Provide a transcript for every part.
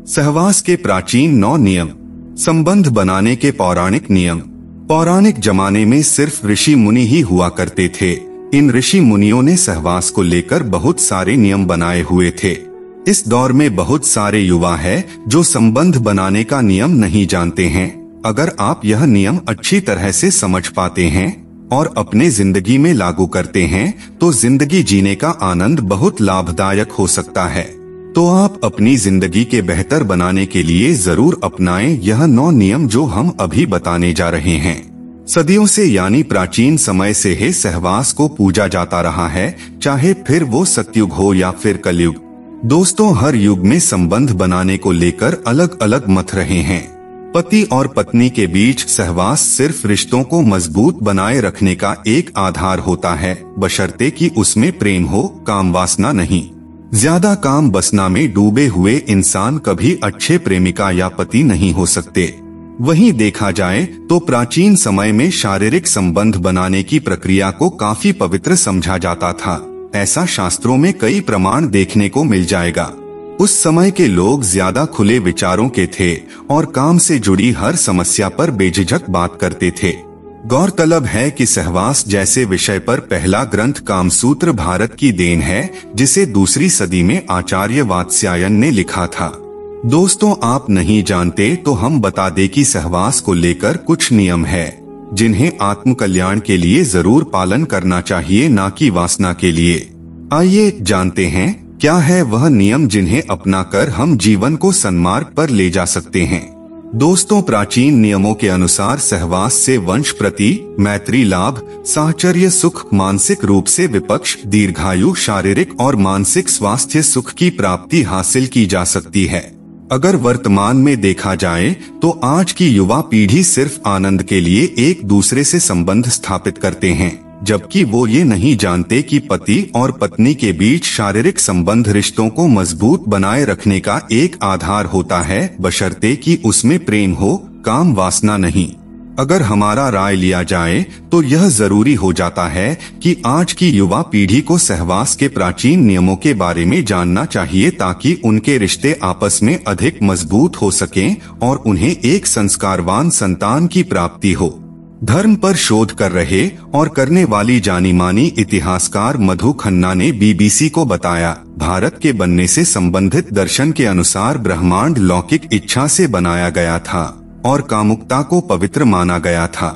सहवास के प्राचीन 9 नियम। संबंध बनाने के पौराणिक नियम। पौराणिक जमाने में सिर्फ ऋषि मुनि ही हुआ करते थे। इन ऋषि मुनियों ने सहवास को लेकर बहुत सारे नियम बनाए हुए थे। इस दौर में बहुत सारे युवा हैं जो संबंध बनाने का नियम नहीं जानते हैं। अगर आप यह नियम अच्छी तरह से समझ पाते हैं और अपने जिंदगी में लागू करते हैं तो जिंदगी जीने का आनंद बहुत लाभदायक हो सकता है। तो आप अपनी जिंदगी के बेहतर बनाने के लिए जरूर अपनाएं यह 9 नियम जो हम अभी बताने जा रहे हैं। सदियों से यानी प्राचीन समय से ही सहवास को पूजा जाता रहा है, चाहे फिर वो सतयुग हो या फिर कलयुग। दोस्तों, हर युग में संबंध बनाने को लेकर अलग अलग मत रहे हैं। पति और पत्नी के बीच सहवास सिर्फ रिश्तों को मजबूत बनाए रखने का एक आधार होता है, बशर्ते कि उसमें प्रेम हो, काम वासना नहीं। ज्यादा काम वासना में डूबे हुए इंसान कभी अच्छे प्रेमिका या पति नहीं हो सकते। वहीं देखा जाए तो प्राचीन समय में शारीरिक संबंध बनाने की प्रक्रिया को काफी पवित्र समझा जाता था। ऐसा शास्त्रों में कई प्रमाण देखने को मिल जाएगा। उस समय के लोग ज्यादा खुले विचारों के थे और काम से जुड़ी हर समस्या पर बेझिझक बात करते थे। गौरतलब है कि सहवास जैसे विषय पर पहला ग्रंथ कामसूत्र भारत की देन है, जिसे दूसरी सदी में आचार्य वात्स्यायन ने लिखा था। दोस्तों, आप नहीं जानते तो हम बता दें कि सहवास को लेकर कुछ नियम है जिन्हें आत्म कल्याण के लिए जरूर पालन करना चाहिए, ना कि वासना के लिए। आइए जानते हैं क्या है वह नियम जिन्हें अपनाकर हम जीवन को सन्मार्ग पर ले जा सकते हैं। दोस्तों, प्राचीन नियमों के अनुसार सहवास से वंश प्रति, मैत्री लाभ, साहचर्य सुख, मानसिक रूप से विपक्ष, दीर्घायु, शारीरिक और मानसिक स्वास्थ्य सुख की प्राप्ति हासिल की जा सकती है। अगर वर्तमान में देखा जाए तो आज की युवा पीढ़ी सिर्फ आनंद के लिए एक दूसरे से संबंध स्थापित करते हैं, जबकि वो ये नहीं जानते कि पति और पत्नी के बीच शारीरिक संबंध रिश्तों को मजबूत बनाए रखने का एक आधार होता है, बशर्ते कि उसमें प्रेम हो, काम वासना नहीं। अगर हमारा राय लिया जाए तो यह जरूरी हो जाता है कि आज की युवा पीढ़ी को सहवास के प्राचीन नियमों के बारे में जानना चाहिए, ताकि उनके रिश्ते आपस में अधिक मजबूत हो सकें और उन्हें एक संस्कारवान संतान की प्राप्ति हो। धर्म पर शोध कर रहे और करने वाली जानी मानी इतिहासकार मधु खन्ना ने बीबीसी को बताया, भारत के बनने से संबंधित दर्शन के अनुसार ब्रह्मांड लौकिक इच्छा से बनाया गया था और कामुकता को पवित्र माना गया था।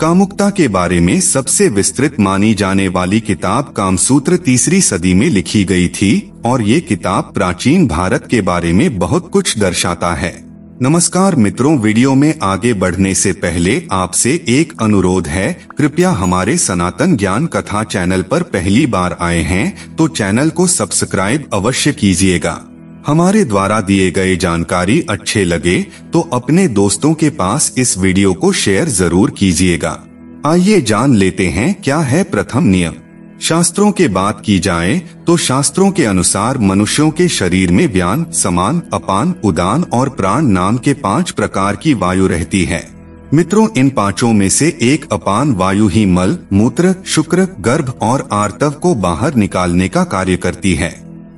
कामुकता के बारे में सबसे विस्तृत मानी जाने वाली किताब कामसूत्र 3री सदी में लिखी गई थी और ये किताब प्राचीन भारत के बारे में बहुत कुछ दर्शाता है। नमस्कार मित्रों, वीडियो में आगे बढ़ने से पहले आपसे एक अनुरोध है, कृपया हमारे सनातन ज्ञान कथा चैनल पर पहली बार आए हैं तो चैनल को सब्सक्राइब अवश्य कीजिएगा। हमारे द्वारा दिए गए जानकारी अच्छे लगे तो अपने दोस्तों के पास इस वीडियो को शेयर जरूर कीजिएगा। आइए जान लेते हैं क्या है प्रथम नियम। शास्त्रों के बात की जाए तो शास्त्रों के अनुसार मनुष्यों के शरीर में व्यान, समान, अपान, उदान और प्राण नाम के 5 प्रकार की वायु रहती है। मित्रों, इन 5 में से एक अपान वायु ही मल, मूत्र, शुक्र, गर्भ और आर्तव को बाहर निकालने का कार्य करती है।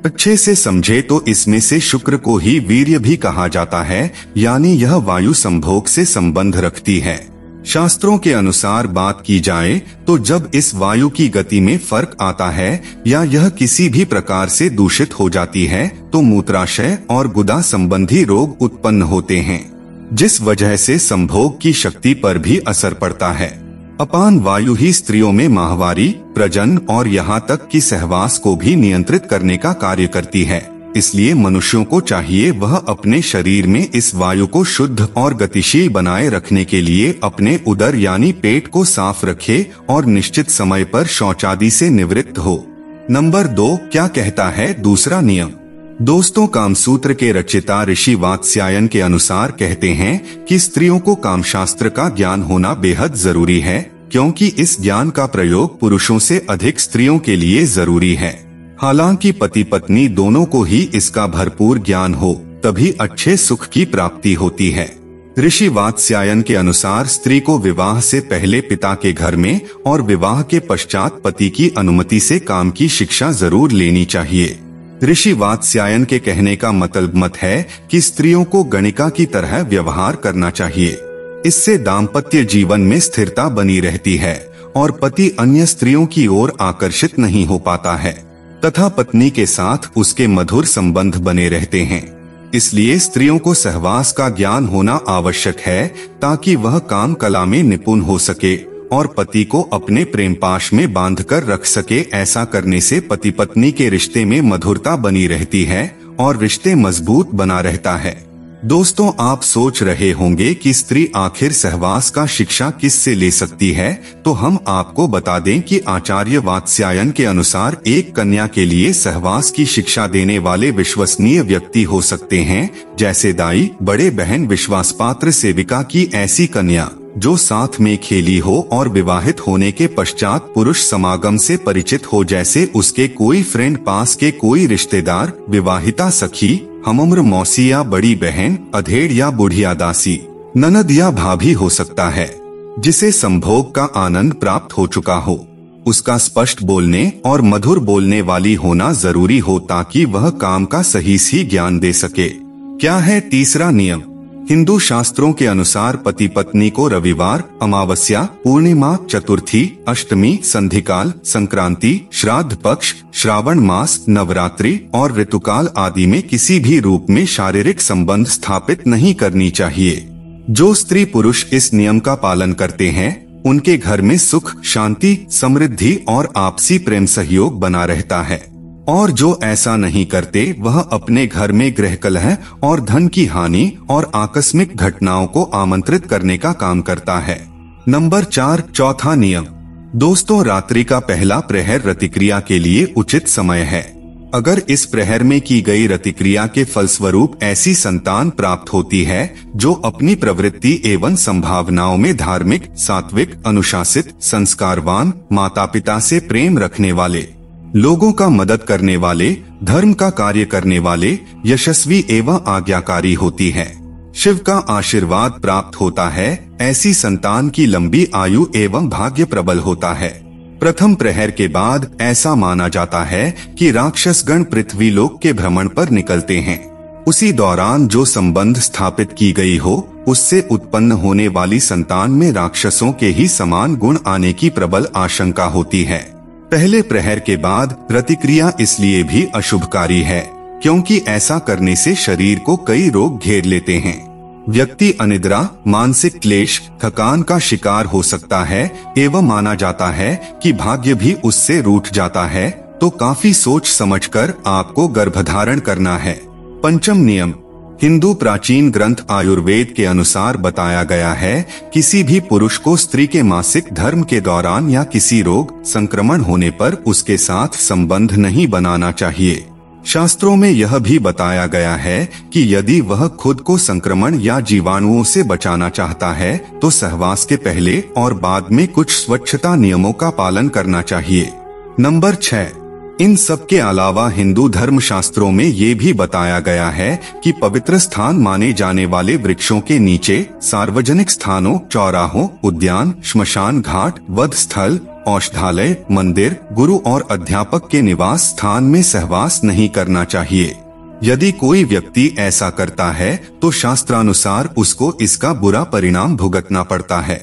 अच्छे से समझे तो इसमें से शुक्र को ही वीर्य भी कहा जाता है, यानी यह वायु संभोग से संबंध रखती है। शास्त्रों के अनुसार बात की जाए तो जब इस वायु की गति में फर्क आता है या यह किसी भी प्रकार से दूषित हो जाती है तो मूत्राशय और गुदा संबंधी रोग उत्पन्न होते हैं, जिस वजह से संभोग की शक्ति पर भी असर पड़ता है। अपान वायु ही स्त्रियों में माहवारी, प्रजनन और यहाँ तक कि सहवास को भी नियंत्रित करने का कार्य करती है। इसलिए मनुष्यों को चाहिए वह अपने शरीर में इस वायु को शुद्ध और गतिशील बनाए रखने के लिए अपने उदर यानी पेट को साफ रखे और निश्चित समय पर शौचादि से निवृत्त हो। नंबर 2, क्या कहता है दूसरा नियम। दोस्तों, कामसूत्र के रचयिता ऋषि वात्स्यायन के अनुसार कहते हैं कि स्त्रियों को कामशास्त्र का ज्ञान होना बेहद जरूरी है, क्योंकि इस ज्ञान का प्रयोग पुरुषों से अधिक स्त्रियों के लिए जरूरी है। हालांकि पति पत्नी दोनों को ही इसका भरपूर ज्ञान हो तभी अच्छे सुख की प्राप्ति होती है। ऋषि वात्स्यायन के अनुसार स्त्री को विवाह से पहले पिता के घर में और विवाह के पश्चात पति की अनुमति से काम की शिक्षा जरूर लेनी चाहिए। ऋषि वात्स्यायन के कहने का मतलब मत है कि स्त्रियों को गणिका की तरह व्यवहार करना चाहिए। इससे दाम्पत्य जीवन में स्थिरता बनी रहती है और पति अन्य स्त्रियों की ओर आकर्षित नहीं हो पाता है तथा पत्नी के साथ उसके मधुर संबंध बने रहते हैं। इसलिए स्त्रियों को सहवास का ज्ञान होना आवश्यक है ताकि वह काम कला में निपुण हो सके और पति को अपने प्रेम पाश में बांधकर रख सके। ऐसा करने से पति पत्नी के रिश्ते में मधुरता बनी रहती है और रिश्ते मजबूत बना रहता है। दोस्तों, आप सोच रहे होंगे कि स्त्री आखिर सहवास का शिक्षा किस से ले सकती है, तो हम आपको बता दें कि आचार्य वात्स्यायन के अनुसार एक कन्या के लिए सहवास की शिक्षा देने वाले विश्वसनीय व्यक्ति हो सकते हैं, जैसे दाई, बड़े बहन, विश्वास पात्र सेविका की ऐसी कन्या जो साथ में खेली हो और विवाहित होने के पश्चात पुरुष समागम से परिचित हो, जैसे उसके कोई फ्रेंड, पास के कोई रिश्तेदार, विवाहिता सखी, हमउम्र मौसी या बड़ी बहन, अधेड़ या बुढ़िया दासी, ननद या भाभी हो सकता है, जिसे संभोग का आनंद प्राप्त हो चुका हो। उसका स्पष्ट बोलने और मधुर बोलने वाली होना जरूरी हो ताकि वह काम का सही ज्ञान दे सके। क्या है तीसरा नियम? हिंदू शास्त्रों के अनुसार पति पत्नी को रविवार, अमावस्या, पूर्णिमा, चतुर्थी, अष्टमी, संधिकाल, संक्रांति, श्राद्ध पक्ष, श्रावण मास, नवरात्रि और ऋतुकाल आदि में किसी भी रूप में शारीरिक संबंध स्थापित नहीं करनी चाहिए। जो स्त्री पुरुष इस नियम का पालन करते हैं उनके घर में सुख, शांति, समृद्धि और आपसी प्रेम सहयोग बना रहता है, और जो ऐसा नहीं करते वह अपने घर में गृह कलह और धन की हानि और आकस्मिक घटनाओं को आमंत्रित करने का काम करता है। नंबर 4, चौथा नियम। दोस्तों, रात्रि का पहला प्रहर रतिक्रिया के लिए उचित समय है। अगर इस प्रहर में की गई रतिक्रिया के फलस्वरूप ऐसी संतान प्राप्त होती है जो अपनी प्रवृत्ति एवं संभावनाओं में धार्मिक, सात्विक, अनुशासित, संस्कारवान, माता पिता से प्रेम रखने वाले, लोगों का मदद करने वाले, धर्म का कार्य करने वाले, यशस्वी एवं आज्ञाकारी होती है, शिव का आशीर्वाद प्राप्त होता है, ऐसी संतान की लंबी आयु एवं भाग्य प्रबल होता है। प्रथम प्रहर के बाद ऐसा माना जाता है कि राक्षसगण पृथ्वी लोक के भ्रमण पर निकलते हैं। उसी दौरान जो संबंध स्थापित की गई हो उससे उत्पन्न होने वाली संतान में राक्षसों के ही समान गुण आने की प्रबल आशंका होती है। पहले प्रहर के बाद रतिक्रिया इसलिए भी अशुभकारी है क्योंकि ऐसा करने से शरीर को कई रोग घेर लेते हैं। व्यक्ति अनिद्रा, मानसिक क्लेश, थकान का शिकार हो सकता है एवं माना जाता है कि भाग्य भी उससे रूठ जाता है, तो काफी सोच समझकर आपको गर्भधारण करना है। पंचम नियम। हिंदू प्राचीन ग्रंथ आयुर्वेद के अनुसार बताया गया है, किसी भी पुरुष को स्त्री के मासिक धर्म के दौरान या किसी रोग, संक्रमण होने पर उसके साथ संबंध नहीं बनाना चाहिए। शास्त्रों में यह भी बताया गया है कि यदि वह खुद को संक्रमण या जीवाणुओं से बचाना चाहता है तो सहवास के पहले और बाद में कुछ स्वच्छता नियमों का पालन करना चाहिए। नंबर 6। इन सब के अलावा हिंदू धर्म शास्त्रों में ये भी बताया गया है कि पवित्र स्थान माने जाने वाले वृक्षों के नीचे, सार्वजनिक स्थानों, चौराहों, उद्यान, श्मशान घाट, वध स्थल, औषधालय, मंदिर, गुरु और अध्यापक के निवास स्थान में सहवास नहीं करना चाहिए। यदि कोई व्यक्ति ऐसा करता है तो शास्त्रानुसार उसको इसका बुरा परिणाम भुगतना पड़ता है।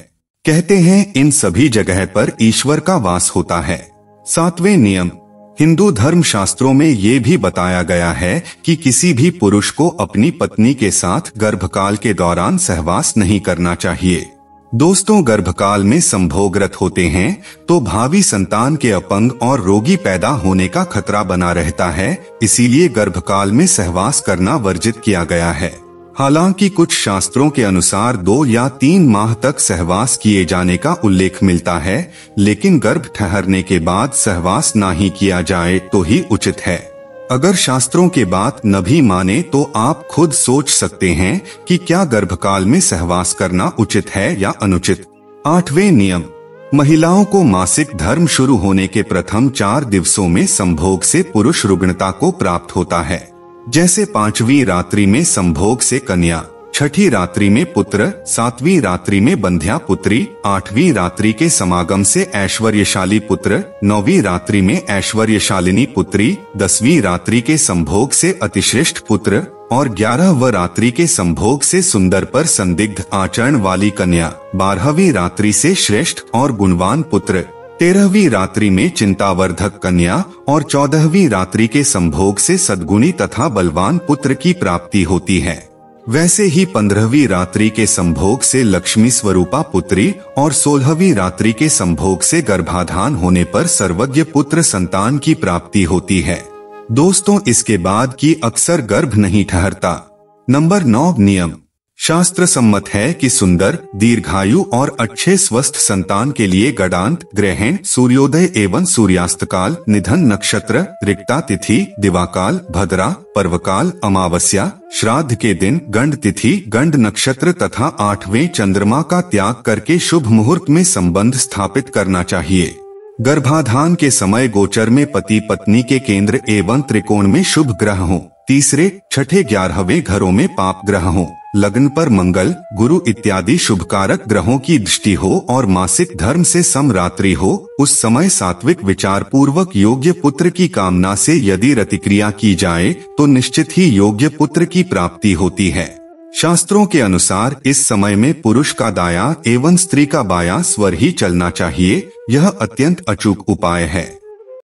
कहते हैं इन सभी जगह पर ईश्वर का वास होता है। 7वें नियम। हिंदू धर्म शास्त्रों में ये भी बताया गया है कि किसी भी पुरुष को अपनी पत्नी के साथ गर्भकाल के दौरान सहवास नहीं करना चाहिए। दोस्तों, गर्भकाल में संभोगरत होते हैं तो भावी संतान के अपंग और रोगी पैदा होने का खतरा बना रहता है, इसीलिए गर्भकाल में सहवास करना वर्जित किया गया है। हालांकि कुछ शास्त्रों के अनुसार 2 या 3 माह तक सहवास किए जाने का उल्लेख मिलता है, लेकिन गर्भ ठहरने के बाद सहवास ना ही किया जाए तो ही उचित है। अगर शास्त्रों के बात न भी माने तो आप खुद सोच सकते हैं कि क्या गर्भकाल में सहवास करना उचित है या अनुचित। 8वें नियम। महिलाओं को मासिक धर्म शुरू होने के प्रथम 4 दिवसों में संभोग से पुरुष रुग्णता को प्राप्त होता है, जैसे 5वीं रात्रि में संभोग से कन्या, छठी रात्रि में पुत्र, सातवीं रात्रि में बंध्या पुत्री, आठवीं रात्रि के समागम से ऐश्वर्यशाली पुत्र, नौवीं रात्रि में ऐश्वर्यशालिनी पुत्री, 10वीं रात्रि के संभोग से अतिश्रेष्ठ पुत्र और 11वीं रात्रि के संभोग से सुंदर पर संदिग्ध आचरण वाली कन्या, 12वीं रात्रि से श्रेष्ठ और गुणवान पुत्र, 13वीं रात्रि में चिंतावर्धक कन्या और 14वीं रात्रि के संभोग से सद्गुणी तथा बलवान पुत्र की प्राप्ति होती है। वैसे ही 15वीं रात्रि के संभोग से लक्ष्मी स्वरूपा पुत्री और 16वीं रात्रि के संभोग से गर्भाधान होने पर सर्वज्ञ पुत्र संतान की प्राप्ति होती है। दोस्तों, इसके बाद की अक्सर गर्भ नहीं ठहरता। नंबर 9 नियम। शास्त्र सम्मत है कि सुंदर, दीर्घायु और अच्छे स्वस्थ संतान के लिए गडांत, ग्रहण, सूर्योदय एवं सूर्यास्त काल, निधन नक्षत्र, रिक्ता तिथि, दिवाकाल, भद्रा, पर्वकाल, अमावस्या, श्राद्ध के दिन, गंड तिथि, गंड नक्षत्र तथा 8वें चंद्रमा का त्याग करके शुभ मुहूर्त में संबंध स्थापित करना चाहिए। गर्भाधान के समय गोचर में पति पत्नी के केंद्र एवं त्रिकोण में शुभ ग्रह हों, तीसरे, छठे, 11वें घरों में पाप ग्रह हों, लग्न पर मंगल, गुरु इत्यादि शुभकारक ग्रहों की दृष्टि हो और मासिक धर्म से समरात्रि हो, उस समय सात्विक विचार पूर्वक योग्य पुत्र की कामना से यदि रतिक्रिया की जाए तो निश्चित ही योग्य पुत्र की प्राप्ति होती है। शास्त्रों के अनुसार इस समय में पुरुष का दायां एवं स्त्री का बायां स्वर ही चलना चाहिए। यह अत्यंत अचूक उपाय है।